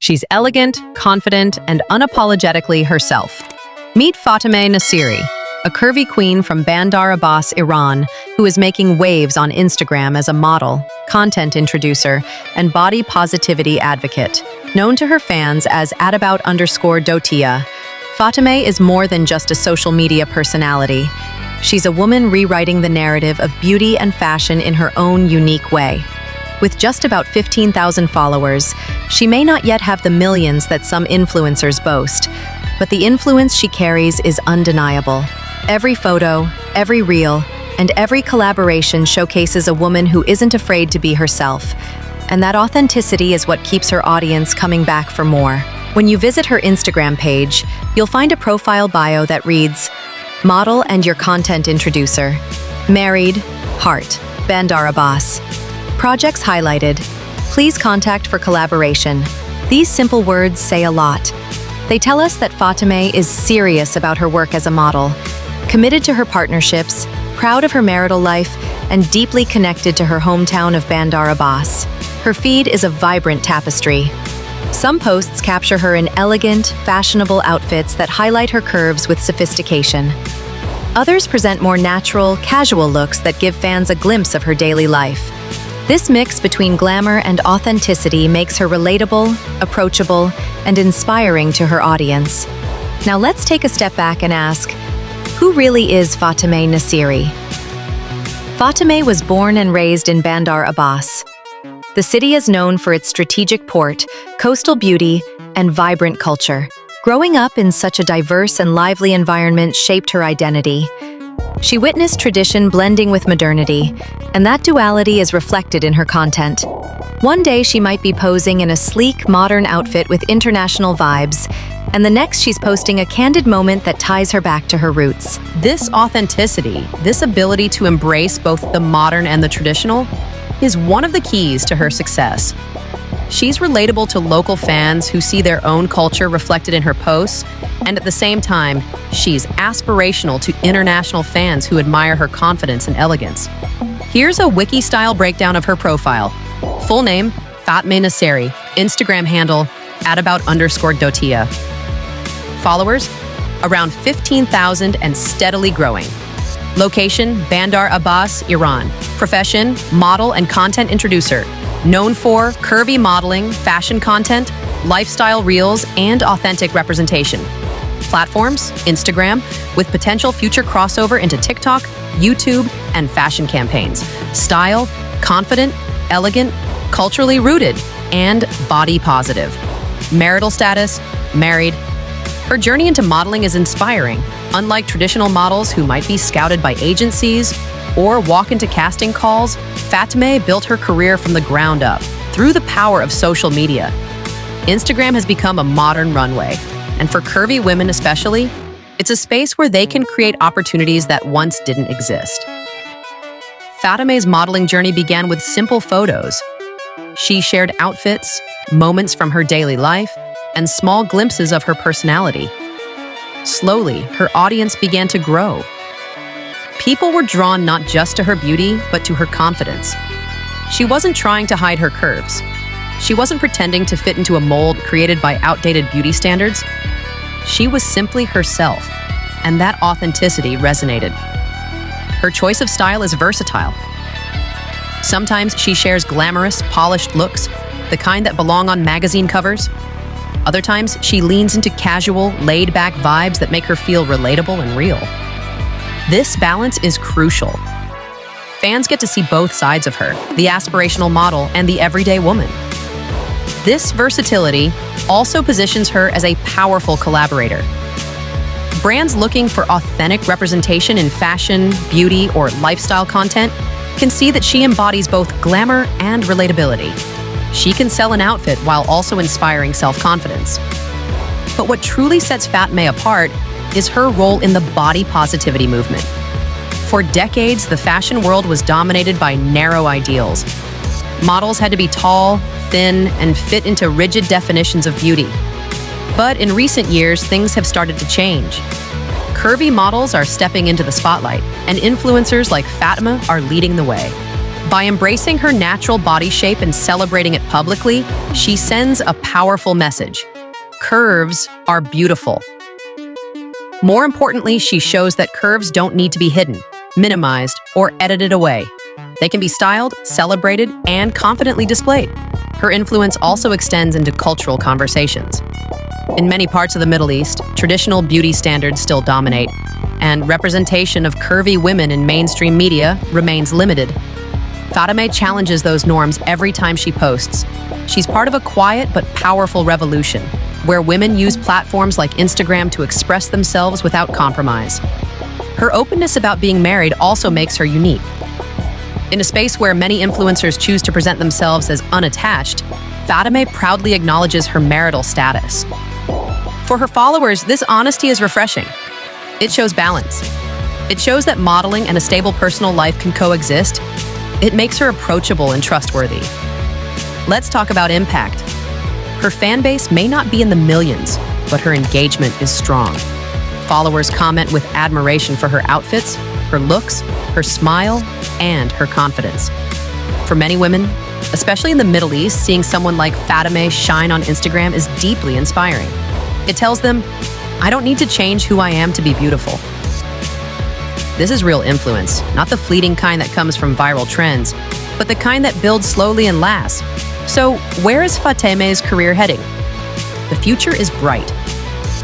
She's elegant, confident, and unapologetically herself. Meet Fatemeh Naseri, a curvy queen from Bandar Abbas, Iran, who is making waves on Instagram as a model, content introducer, and body positivity advocate. Known to her fans as @_Dotia, Fatemeh is more than just a social media personality. She's a woman rewriting the narrative of beauty and fashion in her own unique way. With just about 15,000 followers, she may not yet have the millions that some influencers boast, but the influence she carries is undeniable. Every photo, every reel, and every collaboration showcases a woman who isn't afraid to be herself, and that authenticity is what keeps her audience coming back for more. When you visit her Instagram page, you'll find a profile bio that reads, "Model and your content introducer. Married, heart, Bandar Abbas. Projects highlighted. Please contact for collaboration." These simple words say a lot. They tell us that Fatemeh is serious about her work as a model, committed to her partnerships, proud of her marital life, and deeply connected to her hometown of Bandar Abbas. Her feed is a vibrant tapestry. Some posts capture her in elegant, fashionable outfits that highlight her curves with sophistication. Others present more natural, casual looks that give fans a glimpse of her daily life. This mix between glamour and authenticity makes her relatable, approachable, and inspiring to her audience. Now let's take a step back and ask, who really is Fatemeh Naseri? Fatemeh was born and raised in Bandar Abbas. The city is known for its strategic port, coastal beauty, and vibrant culture. Growing up in such a diverse and lively environment shaped her identity. She witnessed tradition blending with modernity, and that duality is reflected in her content. One day she might be posing in a sleek, modern outfit with international vibes, and the next she's posting a candid moment that ties her back to her roots. This authenticity, this ability to embrace both the modern and the traditional, is one of the keys to her success. She's relatable to local fans who see their own culture reflected in her posts, and at the same time, she's aspirational to international fans who admire her confidence and elegance. Here's a Wiki-style breakdown of her profile. Full name, Fatemeh Naseri. Instagram handle, @_Dotia. Followers, around 15,000 and steadily growing. Location, Bandar Abbas, Iran. Profession, model and content introducer. Known for curvy modeling, fashion content, lifestyle reels, and authentic representation. Platforms, Instagram, with potential future crossover into TikTok, YouTube, and fashion campaigns. Style, confident, elegant, culturally rooted, and body positive. Marital status, married. Her journey into modeling is inspiring. Unlike traditional models who might be scouted by agencies or walk into casting calls, Fatemeh built her career from the ground up through the power of social media. Instagram has become a modern runway, and for curvy women especially, it's a space where they can create opportunities that once didn't exist. Fatemeh's modeling journey began with simple photos. She shared outfits, moments from her daily life, and small glimpses of her personality. Slowly, her audience began to grow. People were drawn not just to her beauty, but to her confidence. She wasn't trying to hide her curves. She wasn't pretending to fit into a mold created by outdated beauty standards. She was simply herself, and that authenticity resonated. Her choice of style is versatile. Sometimes she shares glamorous, polished looks, the kind that belong on magazine covers. Other times, she leans into casual, laid-back vibes that make her feel relatable and real. This balance is crucial. Fans get to see both sides of her, the aspirational model and the everyday woman. This versatility also positions her as a powerful collaborator. Brands looking for authentic representation in fashion, beauty, or lifestyle content can see that she embodies both glamour and relatability. She can sell an outfit while also inspiring self-confidence. But what truly sets Fatemeh apart is her role in the body positivity movement. For decades, the fashion world was dominated by narrow ideals. Models had to be tall, thin, and fit into rigid definitions of beauty. But in recent years, things have started to change. Curvy models are stepping into the spotlight, and influencers like Fatemeh are leading the way. By embracing her natural body shape and celebrating it publicly, she sends a powerful message. Curves are beautiful. More importantly, she shows that curves don't need to be hidden, minimized, or edited away. They can be styled, celebrated, and confidently displayed. Her influence also extends into cultural conversations. In many parts of the Middle East, traditional beauty standards still dominate, and representation of curvy women in mainstream media remains limited. Fatemeh challenges those norms every time she posts. She's part of a quiet but powerful revolution, where women use platforms like Instagram to express themselves without compromise. Her openness about being married also makes her unique. In a space where many influencers choose to present themselves as unattached, Fatemeh proudly acknowledges her marital status. For her followers, this honesty is refreshing. It shows balance. It shows that modeling and a stable personal life can coexist. It makes her approachable and trustworthy. Let's talk about impact. Her fan base may not be in the millions, but her engagement is strong. Followers comment with admiration for her outfits, her looks, her smile, and her confidence. For many women, especially in the Middle East, seeing someone like Fatemeh shine on Instagram is deeply inspiring. It tells them, I don't need to change who I am to be beautiful. This is real influence, not the fleeting kind that comes from viral trends, but the kind that builds slowly and lasts. So, where is Fatemeh's career heading? The future is bright.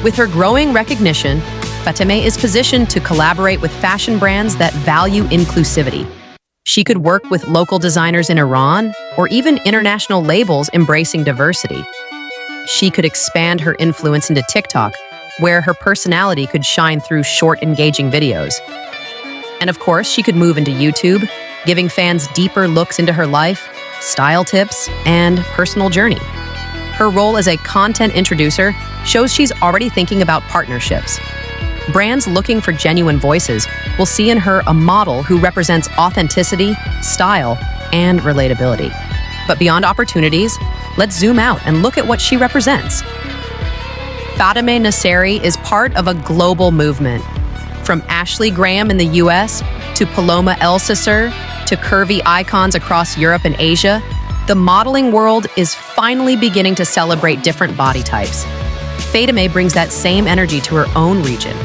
With her growing recognition, Fatemeh is positioned to collaborate with fashion brands that value inclusivity. She could work with local designers in Iran or even international labels embracing diversity. She could expand her influence into TikTok, where her personality could shine through short, engaging videos. And of course, she could move into YouTube, giving fans deeper looks into her life, style tips, and personal journey. Her role as a content introducer shows she's already thinking about partnerships. Brands looking for genuine voices will see in her a model who represents authenticity, style, and relatability. But beyond opportunities, let's zoom out and look at what she represents. Fatemeh Naseri is part of a global movement. From Ashley Graham in the US to Paloma Elsesser to curvy icons across Europe and Asia, the modeling world is finally beginning to celebrate different body types. Fatemeh brings that same energy to her own region.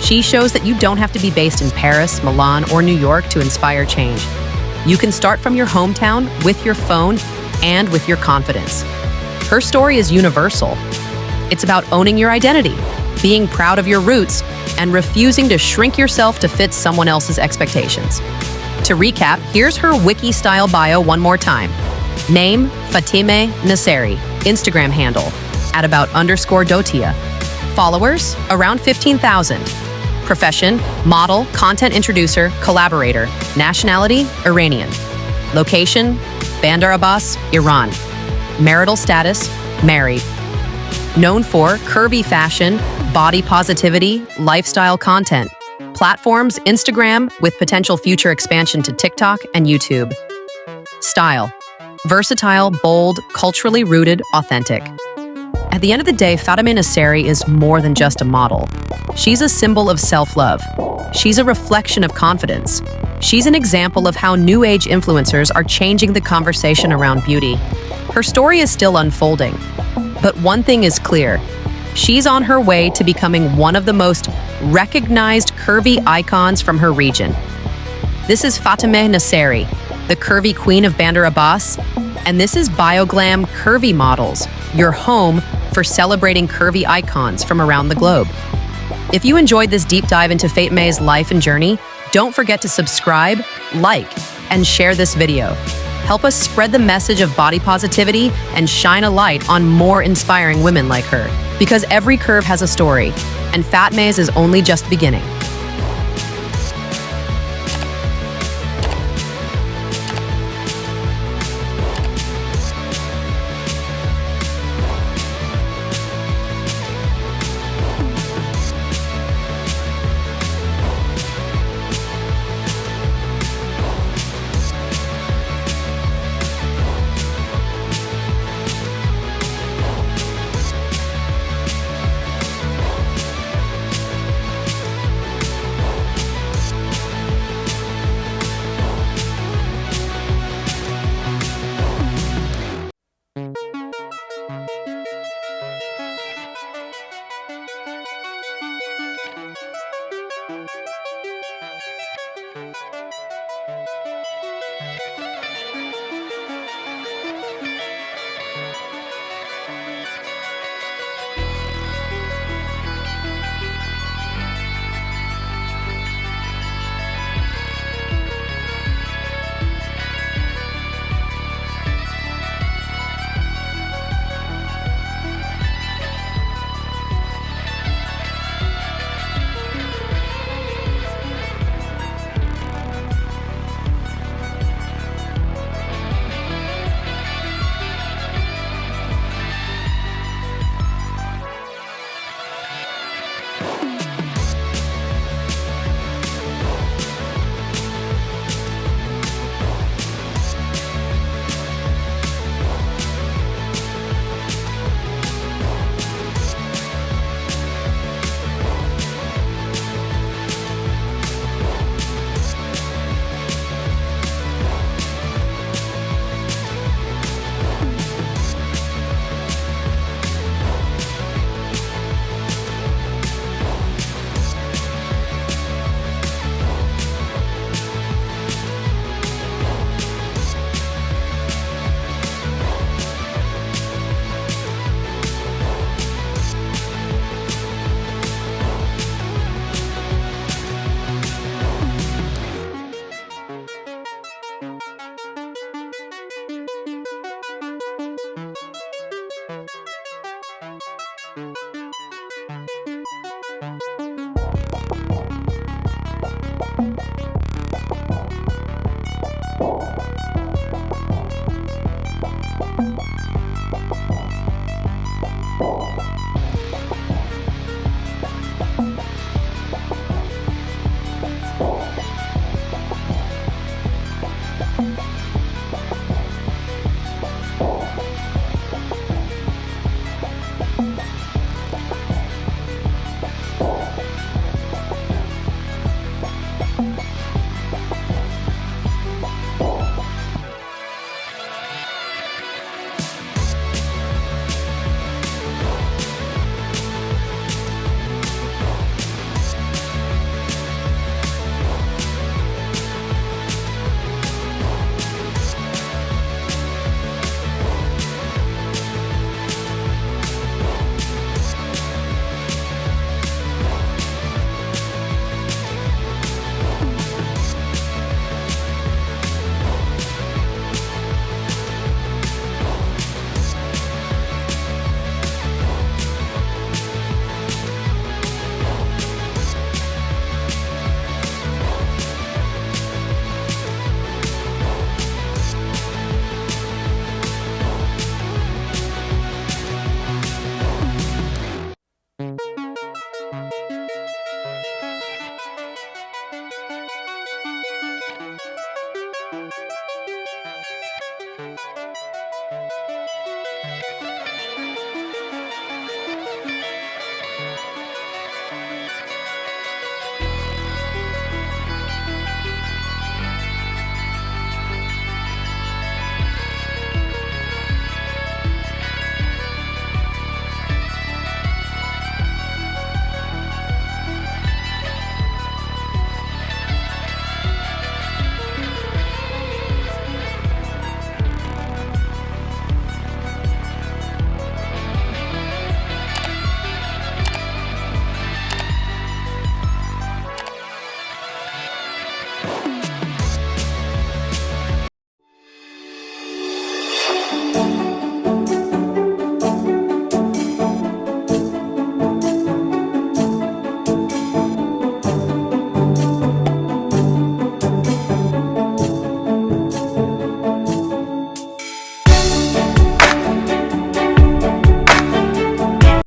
She shows that you don't have to be based in Paris, Milan, or New York to inspire change. You can start from your hometown with your phone and with your confidence. Her story is universal. It's about owning your identity, being proud of your roots, and refusing to shrink yourself to fit someone else's expectations. To recap, here's her Wiki-style bio one more time. Name, Fatemeh Naseri. Instagram handle, @about_Dotia. Followers, around 15,000. Profession, model, content introducer, collaborator. Nationality, Iranian. Location, Bandar Abbas, Iran. Marital status, married. Known for curvy fashion, body positivity, lifestyle content. Platforms, Instagram, with potential future expansion to TikTok and YouTube. Style, versatile, bold, culturally rooted, authentic. At the end of the day, Fatemeh Naseri is more than just a model. She's a symbol of self-love. She's a reflection of confidence. She's an example of how new age influencers are changing the conversation around beauty. Her story is still unfolding, but one thing is clear. She's on her way to becoming one of the most recognized curvy icons from her region. This is Fatemeh Naseri, the curvy queen of Bandar Abbas, and this is BioGlam Curvy Models, your home for celebrating curvy icons from around the globe. If you enjoyed this deep dive into Fatemeh's life and journey, don't forget to subscribe, like, and share this video. Help us spread the message of body positivity and shine a light on more inspiring women like her. Because every curve has a story, and Fatemeh's is only just beginning.